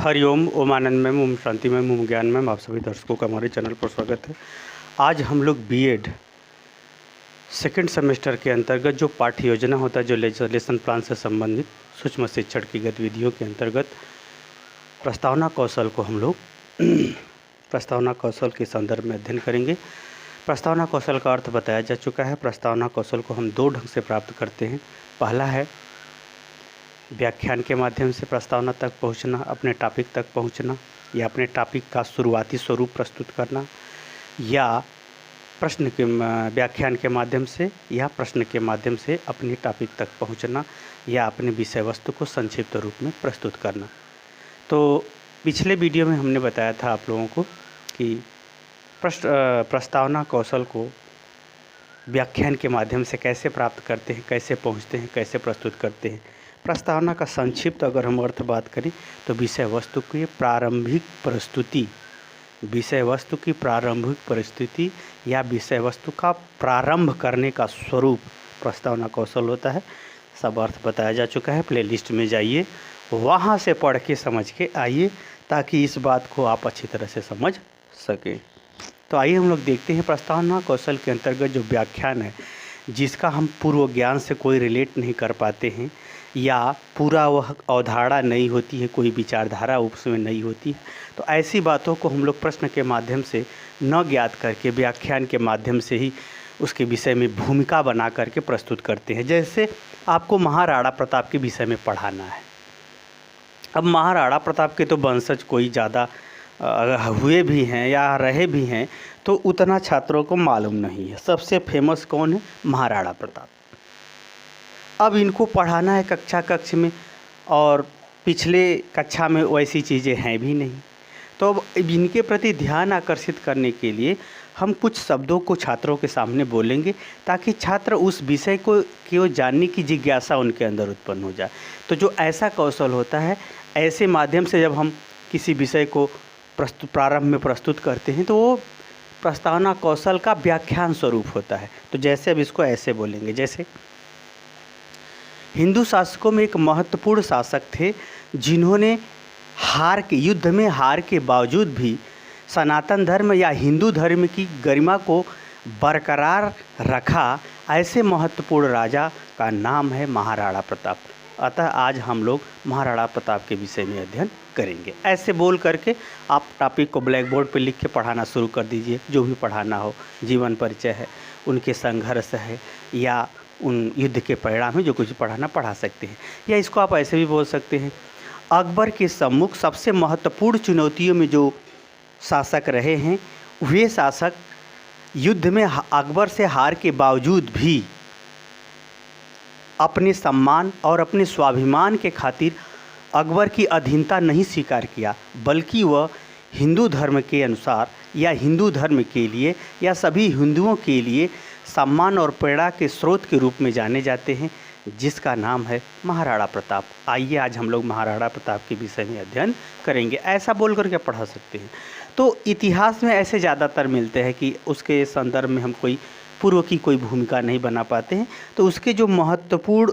हरिओम, ओम आनंदमय, ओम शांतिमय, ओम ज्ञानमय। आप सभी दर्शकों का हमारे चैनल पर स्वागत है। आज हम लोग बीएड सेकेंड सेमेस्टर के अंतर्गत जो पाठ्य योजना होता है, जो लेसन प्लान से संबंधित सूक्ष्म शिक्षण की गतिविधियों के अंतर्गत प्रस्तावना कौशल को हम लोग प्रस्तावना कौशल के संदर्भ में अध्ययन करेंगे। प्रस्तावना कौशल का अर्थ बताया जा चुका है। प्रस्तावना कौशल को हम दो ढंग से प्राप्त करते हैं। पहला है व्याख्यान के माध्यम से प्रस्तावना तक पहुंचना, अपने टॉपिक तक पहुंचना, या अपने टॉपिक का शुरुआती स्वरूप प्रस्तुत करना, या प्रश्न के व्याख्यान के माध्यम से या प्रश्न के माध्यम से अपनी टॉपिक तक पहुंचना, या अपने विषय वस्तु को संक्षिप्त रूप में प्रस्तुत करना। तो पिछले वीडियो में हमने बताया था आप लोगों को कि प्रस्तावना कौशल को व्याख्यान के माध्यम से कैसे प्राप्त करते हैं, कैसे पहुँचते हैं, कैसे प्रस्तुत करते हैं। प्रस्तावना का संक्षिप्त अगर हम अर्थ बात करें तो विषय वस्तु की प्रारंभिक प्रस्तुति, विषय वस्तु की प्रारंभिक प्रस्तुति या विषय वस्तु का प्रारंभ करने का स्वरूप प्रस्तावना कौशल होता है। सब अर्थ बताया जा चुका है। प्लेलिस्ट में जाइए, वहाँ से पढ़ के समझ के आइए, ताकि इस बात को आप अच्छी तरह से समझ सकें। तो आइए हम लोग देखते हैं प्रस्तावना कौशल के अंतर्गत जो व्याख्यान है, जिसका हम पूर्व ज्ञान से कोई रिलेट नहीं कर पाते हैं, या पूरा वह अवधारणा नहीं होती है, कोई विचारधारा उसमें नहीं होती है, तो ऐसी बातों को हम लोग प्रश्न के माध्यम से न ज्ञात करके व्याख्यान के माध्यम से ही उसके विषय में भूमिका बना करके प्रस्तुत करते हैं। जैसे आपको महाराणा प्रताप के विषय में पढ़ाना है। अब महाराणा प्रताप के तो वंशज कोई ज़्यादा हुए भी हैं या रहे भी हैं, तो उतना छात्रों को मालूम नहीं है। सबसे फेमस कौन है? महाराणा प्रताप। अब इनको पढ़ाना है कक्षा में, और पिछले कक्षा में वैसी चीज़ें हैं भी नहीं। तो अब इनके प्रति ध्यान आकर्षित करने के लिए हम कुछ शब्दों को छात्रों के सामने बोलेंगे, ताकि छात्र उस विषय को जानने की जिज्ञासा उनके अंदर उत्पन्न हो जाए। तो जो ऐसा कौशल होता है, ऐसे माध्यम से जब हम किसी विषय को प्रारंभ में प्रस्तुत करते हैं, तो वो प्रस्तावना कौशल का व्याख्यान स्वरूप होता है। तो जैसे अब इसको ऐसे बोलेंगे, जैसे हिंदू शासकों में एक महत्वपूर्ण शासक थे, जिन्होंने युद्ध में हार के बावजूद भी सनातन धर्म या हिंदू धर्म की गरिमा को बरकरार रखा। ऐसे महत्वपूर्ण राजा का नाम है महाराणा प्रताप। अतः आज हम लोग महाराणा प्रताप के विषय में अध्ययन करेंगे। ऐसे बोल करके आप टॉपिक को ब्लैक बोर्ड पर लिख के पढ़ाना शुरू कर दीजिए। जो भी पढ़ाना हो, जीवन परिचय है, उनके संघर्ष है, या उन युद्ध के परिणाम में जो कुछ पढ़ा सकते हैं। या इसको आप ऐसे भी बोल सकते हैं, अकबर के सम्मुख सबसे महत्वपूर्ण चुनौतियों में जो शासक रहे हैं, वे शासक युद्ध में अकबर से हार के बावजूद भी अपने सम्मान और अपने स्वाभिमान के खातिर अकबर की अधीनता नहीं स्वीकार किया, बल्कि वह हिंदू धर्म के अनुसार या हिंदू धर्म के लिए या सभी हिंदुओं के लिए सम्मान और प्रेरणा के स्रोत के रूप में जाने जाते हैं, जिसका नाम है महाराणा प्रताप। आइए आज हम लोग महाराणा प्रताप के विषय में अध्ययन करेंगे। ऐसा बोल कर के पढ़ा सकते हैं। तो इतिहास में ऐसे ज़्यादातर मिलते हैं कि उसके संदर्भ में हम कोई पूर्व की कोई भूमिका नहीं बना पाते हैं। तो उसके जो महत्वपूर्ण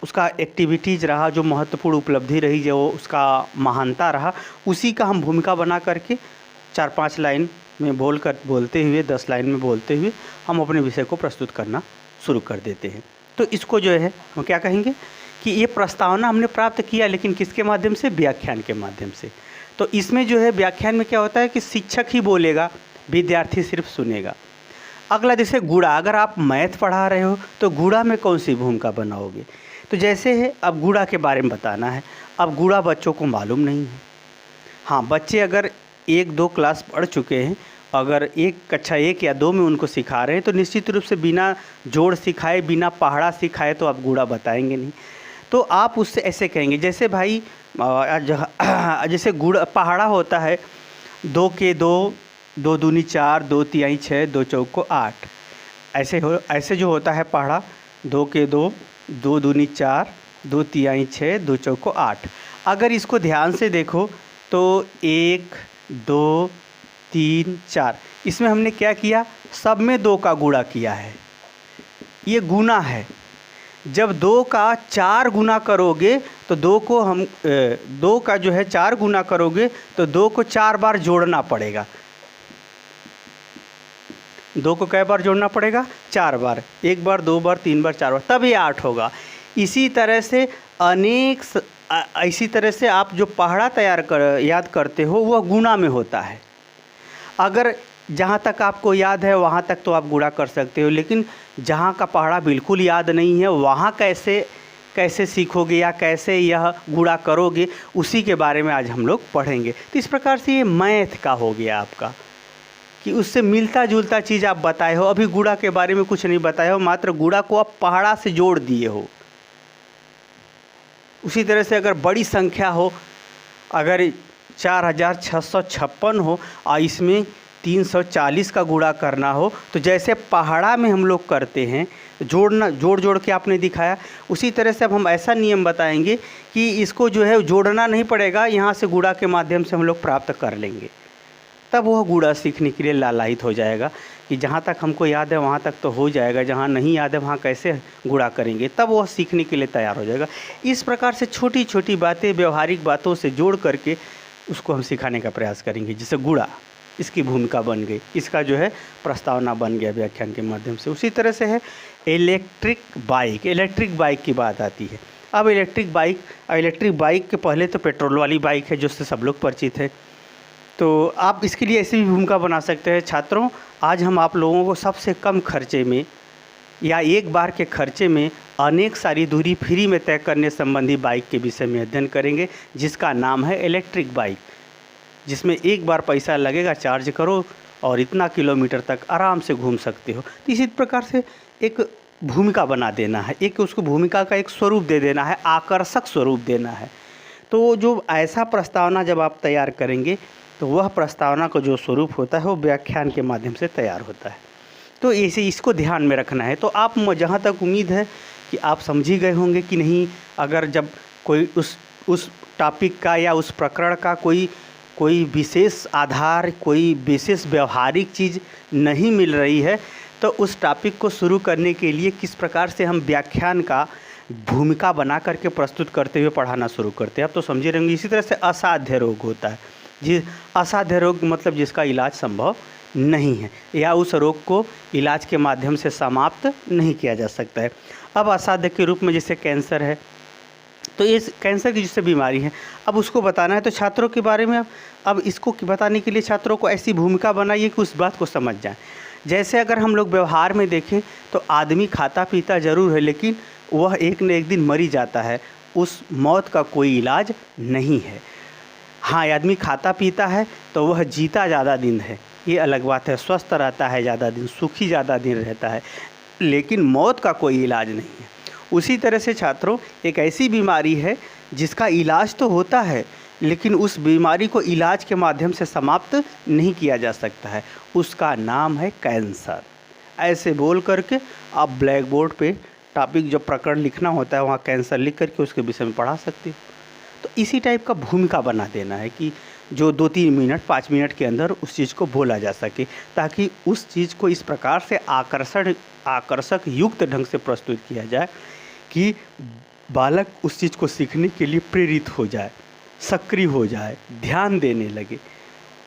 उसका एक्टिविटीज़ रहा, जो महत्वपूर्ण उपलब्धि रही, जो उसका महानता रहा, उसी का हम भूमिका बना करके 4-5 लाइन में बोलते हुए 10 लाइन में बोलते हुए हम अपने विषय को प्रस्तुत करना शुरू कर देते हैं। तो इसको जो है हम क्या कहेंगे कि ये प्रस्तावना हमने प्राप्त किया, लेकिन किसके माध्यम से? व्याख्यान के माध्यम से। तो इसमें जो है व्याख्यान में क्या होता है कि शिक्षक ही बोलेगा, विद्यार्थी सिर्फ सुनेगा। अगला जैसे गुणा, अगर आप मैथ पढ़ा रहे हो तो गुणा में कौन सी भूमिका बनाओगे? तो जैसे है, अब गुणा के बारे में बताना है। अब गुणा बच्चों को मालूम नहीं है। हाँ, बच्चे अगर 1-2 क्लास पढ़ चुके हैं, अगर कक्षा 1 या 2 में उनको सिखा रहे हैं, तो निश्चित रूप से बिना जोड़ सिखाए, बिना पहाड़ा सिखाए तो आप गुणा बताएंगे नहीं। तो आप उससे ऐसे कहेंगे, जैसे भाई जैसे पहाड़ा होता है 2 के 2, 2 दूनी 4, 2 तिहाई 6, 2 चौको 8। ऐसे जो होता है पहाड़ा 2 के 2, 2 दूनी 4, 2 तिहाई 6, 2 चौको 8। अगर इसको ध्यान से देखो तो 1, 2, 3, 4, इसमें हमने क्या किया? सब में 2 का गुणा किया है। ये गुना है। जब 2 का 4 गुना करोगे तो 2 को हम 2 का जो है 4 गुना करोगे तो 2 को 4 बार जोड़ना पड़ेगा। 2 को कै बार जोड़ना पड़ेगा? 4 बार। 1 बार, 2 बार, 3 बार, 4 बार, तब ये 8 होगा। इसी तरह से इसी तरह से आप जो पहाड़ा याद करते हो वह गुणा में होता है। अगर जहाँ तक आपको याद है वहाँ तक तो आप गुणा कर सकते हो, लेकिन जहाँ का पहाड़ा बिल्कुल याद नहीं है वहाँ कैसे सीखोगे या कैसे यह गुणा करोगे, उसी के बारे में आज हम लोग पढ़ेंगे। तो इस प्रकार से ये मैथ का हो गया आपका, कि उससे मिलता जुलता चीज़ आप बताए हो। अभी गुणा के बारे में कुछ नहीं बताए हो, मात्र गुणा को आप पहाड़ा से जोड़ दिए हो। उसी तरह से अगर बड़ी संख्या हो, अगर 4656 हो और इसमें 340 का गुणा करना हो, तो जैसे पहाड़ा में हम लोग करते हैं जोड़ के आपने दिखाया, उसी तरह से अब हम ऐसा नियम बताएंगे कि इसको जो है जोड़ना नहीं पड़ेगा, यहाँ से गुणा के माध्यम से हम लोग प्राप्त कर लेंगे। तब वह गुणा सीखने के लिए लालायित हो जाएगा कि जहाँ तक हमको याद है वहाँ तक तो हो जाएगा, जहाँ नहीं याद है वहाँ कैसे गुणा करेंगे, तब वह सीखने के लिए तैयार हो जाएगा। इस प्रकार से छोटी छोटी बातें व्यवहारिक बातों से जोड़ करके उसको हम सिखाने का प्रयास करेंगे। जैसे गुणा, इसकी भूमिका बन गई, इसका जो है प्रस्तावना बन गया व्याख्यान के माध्यम से। उसी तरह से है इलेक्ट्रिक बाइक की बात आती है। अब इलेक्ट्रिक बाइक के पहले तो पेट्रोल वाली बाइक है, जिससे सब लोग परिचित है। तो आप इसके लिए ऐसी भी भूमिका बना सकते हैं। छात्रों, आज हम आप लोगों को सबसे कम खर्चे में या एक बार के खर्चे में अनेक सारी दूरी फ्री में तय करने संबंधी बाइक के विषय में अध्ययन करेंगे, जिसका नाम है इलेक्ट्रिक बाइक, जिसमें एक बार पैसा लगेगा, चार्ज करो और इतना किलोमीटर तक आराम से घूम सकते हो। तो इसी प्रकार से एक भूमिका बना देना है, एक उसको भूमिका का एक स्वरूप दे देना है, आकर्षक स्वरूप देना है। तो जो ऐसा प्रस्तावना जब आप तैयार करेंगे तो वह प्रस्तावना का जो स्वरूप होता है वो व्याख्यान के माध्यम से तैयार होता है। तो ऐसे इसको ध्यान में रखना है। तो आप, जहाँ तक उम्मीद है कि आप समझ ही गए होंगे कि नहीं, अगर जब कोई उस टॉपिक का या उस प्रकरण का कोई विशेष आधार, कोई विशेष व्यवहारिक चीज़ नहीं मिल रही है, तो उस टॉपिक को शुरू करने के लिए किस प्रकार से हम व्याख्यान का भूमिका बना करके प्रस्तुत करते हुए पढ़ाना शुरू करते हैं, आप तो समझे रहेंगे। इसी तरह से असाध्य रोग होता है, असाध्य रोग मतलब जिसका इलाज संभव नहीं है या उस रोग को इलाज के माध्यम से समाप्त नहीं किया जा सकता है। अब असाध्य के रूप में जैसे कैंसर है, तो ये कैंसर की जिससे बीमारी है, अब उसको बताना है। तो छात्रों के बारे में अब इसको बताने के लिए छात्रों को ऐसी भूमिका बनाइए कि उस बात को समझ जाएं। जैसे अगर हम लोग व्यवहार में देखें तो आदमी खाता पीता ज़रूर है, लेकिन वह एक न एक दिन मर ही जाता है, उस मौत का कोई इलाज नहीं है। हाँ, आदमी खाता पीता है तो वह जीता ज़्यादा दिन है, ये अलग बात है, स्वस्थ रहता है ज़्यादा दिन, सुखी ज़्यादा दिन रहता है, लेकिन मौत का कोई इलाज नहीं है। उसी तरह से छात्रों, एक ऐसी बीमारी है जिसका इलाज तो होता है, लेकिन उस बीमारी को इलाज के माध्यम से समाप्त नहीं किया जा सकता है, उसका नाम है कैंसर। ऐसे बोल करके आप ब्लैक बोर्ड पे टॉपिक जो प्रकरण लिखना होता है वहाँ कैंसर लिख करके उसके विषय में पढ़ा सकते हो। तो इसी टाइप का भूमिका बना देना है कि जो 2-3 मिनट 5 मिनट के अंदर उस चीज़ को बोला जा सके, ताकि उस चीज़ को इस प्रकार से आकर्षक युक्त ढंग से प्रस्तुत किया जाए कि बालक उस चीज़ को सीखने के लिए प्रेरित हो जाए, सक्रिय हो जाए, ध्यान देने लगे।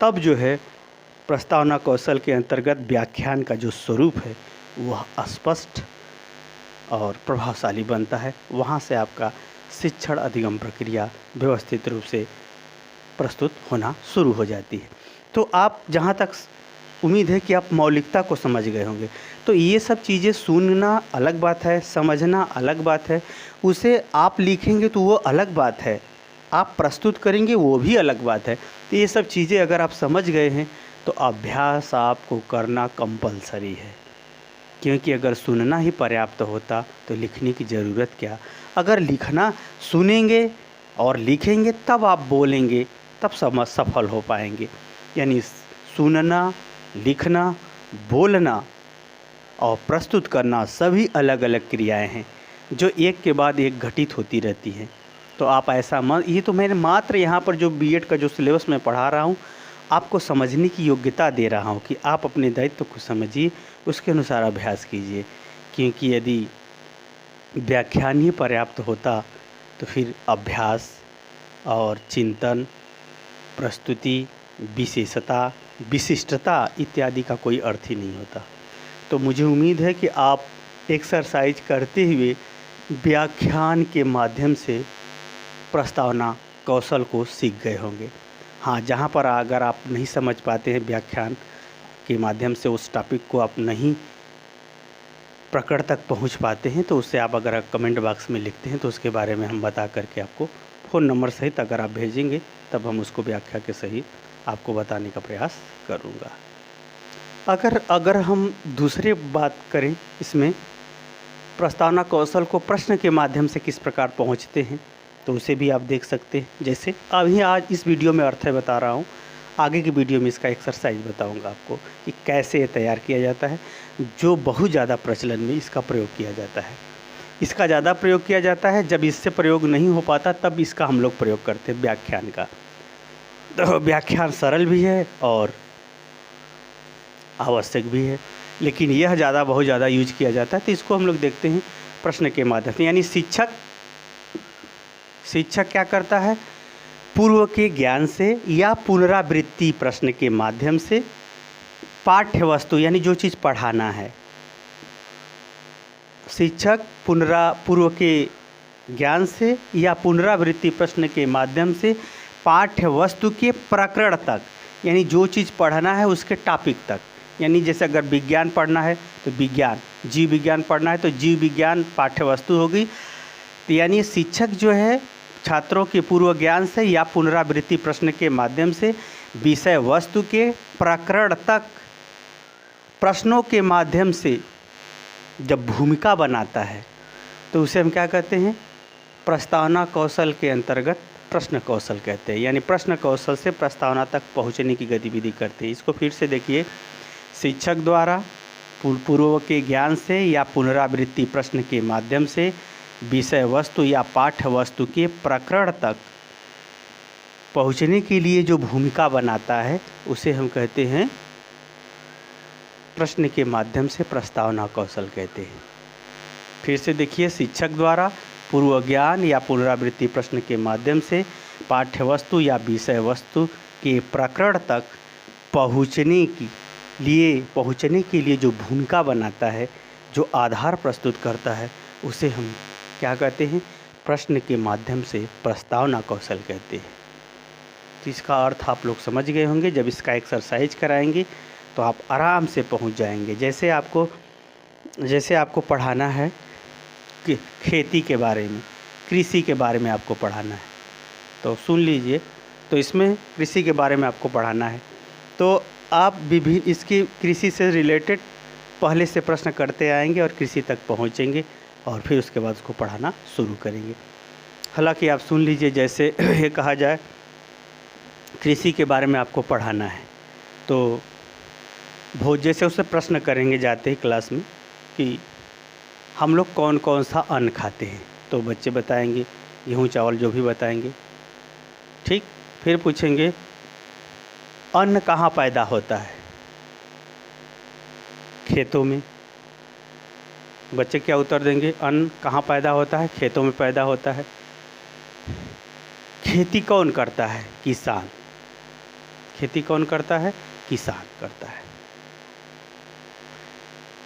तब जो है प्रस्तावना कौशल के अंतर्गत व्याख्यान का जो स्वरूप है वह स्पष्ट और प्रभावशाली बनता है। वहाँ से आपका शिक्षण अधिगम प्रक्रिया व्यवस्थित रूप से प्रस्तुत होना शुरू हो जाती है। तो आप, जहाँ तक उम्मीद है कि आप मौलिकता को समझ गए होंगे। तो ये सब चीज़ें सुनना अलग बात है, समझना अलग बात है, उसे आप लिखेंगे तो वो अलग बात है, आप प्रस्तुत करेंगे वो भी अलग बात है। तो ये सब चीज़ें अगर आप समझ गए हैं तो अभ्यास आपको करना कंपलसरी है, क्योंकि अगर सुनना ही पर्याप्त होता तो लिखने की ज़रूरत क्या। अगर लिखना, सुनेंगे और लिखेंगे तब आप बोलेंगे, तब सफल हो पाएंगे। यानी सुनना, लिखना, बोलना और प्रस्तुत करना सभी अलग अलग क्रियाएं हैं जो एक के बाद एक घटित होती रहती हैं। तो आप ऐसा ये तो मैंने मात्र यहाँ पर जो बीएड का जो सिलेबस मैं पढ़ा रहा हूँ आपको समझने की योग्यता दे रहा हूँ कि आप अपने दायित्व को समझिए, उसके अनुसार अभ्यास कीजिए। क्योंकि यदि व्याख्यान ही पर्याप्त होता तो फिर अभ्यास और चिंतन, प्रस्तुति, विशेषता, विशिष्टता इत्यादि का कोई अर्थ ही नहीं होता। तो मुझे उम्मीद है कि आप एक्सरसाइज करते हुए व्याख्यान के माध्यम से प्रस्तावना कौशल को सीख गए होंगे। हाँ, जहाँ पर अगर आप नहीं समझ पाते हैं व्याख्यान के माध्यम से उस टॉपिक को आप नहीं प्रकट तक पहुँच पाते हैं, तो उससे आप अगर कमेंट बॉक्स में लिखते हैं तो उसके बारे में हम बता करके आपको फ़ोन नंबर सहित अगर आप भेजेंगे तब हम उसको व्याख्या के सहित आपको बताने का प्रयास करूँगा। अगर हम दूसरी बात करें, इसमें प्रस्तावना कौशल को प्रश्न के माध्यम से किस प्रकार पहुँचते हैं, तो उसे भी आप देख सकते हैं। जैसे अभी आज इस वीडियो में अर्थ है बता रहा हूँ, आगे की वीडियो में इसका एक्सरसाइज बताऊंगा आपको कि कैसे ये तैयार किया जाता है, जो बहुत ज़्यादा प्रचलन में इसका प्रयोग किया जाता है। इसका ज़्यादा प्रयोग किया जाता है, जब इससे प्रयोग नहीं हो पाता तब इसका हम लोग प्रयोग करते हैं व्याख्यान का। तो व्याख्यान सरल भी है और आवश्यक भी है, लेकिन यह बहुत ज़्यादा यूज किया जाता है। तो इसको हम लोग देखते हैं प्रश्न के माध्यम से। यानी शिक्षक क्या करता है, पूर्व के ज्ञान से या पुनरावृत्ति प्रश्न के माध्यम से पाठ्य वस्तु यानी जो चीज़ पढ़ाना है, शिक्षक पूर्व के ज्ञान से या पुनरावृत्ति प्रश्न के माध्यम से पाठ्य वस्तु के प्रकरण तक, यानी जो चीज़ पढ़ना है उसके टॉपिक तक, यानी जैसे अगर विज्ञान पढ़ना है तो विज्ञान, जीव विज्ञान पढ़ना है तो जीव विज्ञान पाठ्य वस्तु होगी। तो यानी शिक्षक जो है छात्रों के पूर्व ज्ञान से या पुनरावृत्ति प्रश्न के माध्यम से विषय वस्तु के प्रकरण तक प्रश्नों के माध्यम से जब भूमिका बनाता है तो उसे हम क्या कहते हैं, प्रस्तावना कौशल के अंतर्गत प्रश्न कौशल कहते हैं। यानी प्रश्न कौशल से प्रस्तावना तक पहुंचने की गतिविधि करते हैं। इसको फिर से देखिए, शिक्षक द्वारा पूर्व के ज्ञान से या पुनरावृत्ति प्रश्न के माध्यम से विषय वस्तु या पाठ्य वस्तु के प्रकरण तक पहुंचने के लिए जो भूमिका बनाता है उसे हम कहते हैं प्रश्न के माध्यम से प्रस्तावना कौशल कहते हैं। फिर से देखिए, शिक्षक द्वारा पूर्व ज्ञान या पुनरावृत्ति प्रश्न के माध्यम से पाठ्य वस्तु या विषय वस्तु के प्रकरण तक पहुंचने के लिए जो भूमिका बनाता है, जो आधार प्रस्तुत करता है, उसे हम क्या कहते हैं, प्रश्न के माध्यम से प्रस्तावना कौशल कहते हैं। तो इसका अर्थ आप लोग समझ गए होंगे। जब इसका एक्सरसाइज कराएंगे तो आप आराम से पहुंच जाएंगे। जैसे आपको पढ़ाना है कि खेती के बारे में, कृषि के बारे में आपको पढ़ाना है, तो सुन लीजिए। तो इसमें कृषि के बारे में आपको पढ़ाना है तो आप विभिन्न इसकी कृषि से रिलेटेड पहले से प्रश्न करते आएंगे और कृषि तक पहुंचेंगे और फिर उसके बाद उसको पढ़ाना शुरू करेंगे। हालांकि आप सुन लीजिए, जैसे ये कहा जाए कृषि के बारे में आपको पढ़ाना है तो जैसे उससे प्रश्न करेंगे जाते ही क्लास में कि हम लोग कौन कौन सा अन्न खाते हैं, तो बच्चे बताएंगे गेहूँ चावल जो भी बताएंगे, ठीक। फिर पूछेंगे अन्न कहाँ पैदा होता है, खेतों में। बच्चे क्या उत्तर देंगे, अन्न कहाँ पैदा होता है, खेतों में पैदा होता है। खेती कौन करता है, किसान। खेती कौन करता है, किसान करता है।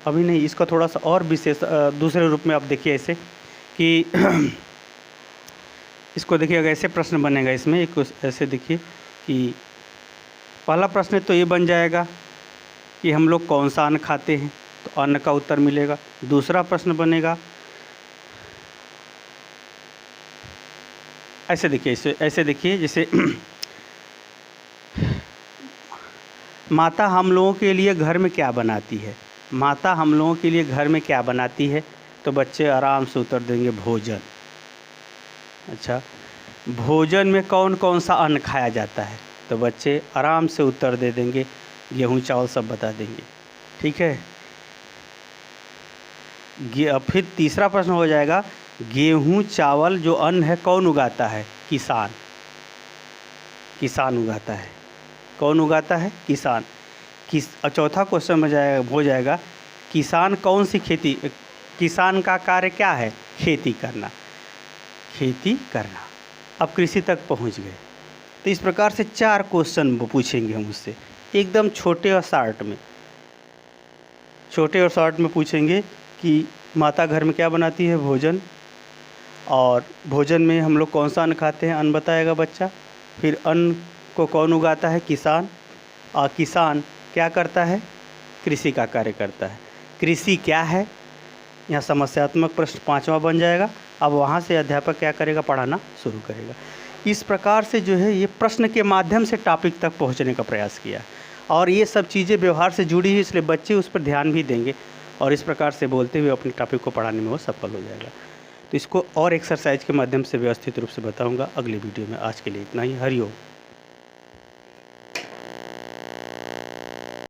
अभी नहीं, इसका थोड़ा सा और विशेष दूसरे रूप में आप देखिए ऐसे कि इसको देखिए, अगर ऐसे प्रश्न बनेगा इसमें एक ऐसे देखिए कि पहला प्रश्न तो ये बन जाएगा कि हम लोग कौन सा अन्न खाते हैं, तो अन्न का उत्तर मिलेगा। दूसरा प्रश्न बनेगा ऐसे देखिए जैसे माता हम लोगों के लिए घर में क्या बनाती है, माता हम लोगों के लिए घर में क्या बनाती है, तो बच्चे आराम से उत्तर देंगे भोजन। अच्छा, भोजन में कौन कौन सा अन्न खाया जाता है, तो बच्चे आराम से उत्तर दे देंगे, गेहूँ चावल सब बता देंगे, ठीक है। फिर तीसरा प्रश्न हो जाएगा, गेहूँ चावल जो अन्न है कौन उगाता है, किसान। किसान उगाता है। कौन उगाता है, किसान। चौथा क्वेश्चन हो जाएगा किसान कौन सी खेती, किसान का कार्य क्या है, खेती करना। खेती करना। अब कृषि तक पहुंच गए। तो इस प्रकार से 4 क्वेश्चन वो पूछेंगे हम उससे, एकदम छोटे और शॉर्ट में पूछेंगे कि माता घर में क्या बनाती है? भोजन। और भोजन में हम लोग कौन सा अन्न खाते हैं? अन्न बताएगा बच्चा। फिर अन्न को कौन उगाता है? किसान। और किसान क्या करता है? कृषि का कार्य करता है। कृषि क्या है? यहाँ समस्यात्मक प्रश्न 5वां बन जाएगा। अब वहाँ से अध्यापक क्या करेगा? पढ़ाना शुरू करेगा। इस प्रकार से जो है ये प्रश्न के माध्यम से टॉपिक तक पहुँचने का प्रयास किया है। और ये सब चीज़ें व्यवहार से जुड़ी है, इसलिए बच्चे उस पर ध्यान भी देंगे और इस प्रकार से बोलते हुए अपने टॉपिक को पढ़ाने में वो सफल हो जाएगा। तो इसको और एक्सरसाइज के माध्यम से व्यवस्थित रूप से बताऊँगा अगले वीडियो में। आज के लिए इतना ही। हरिओम।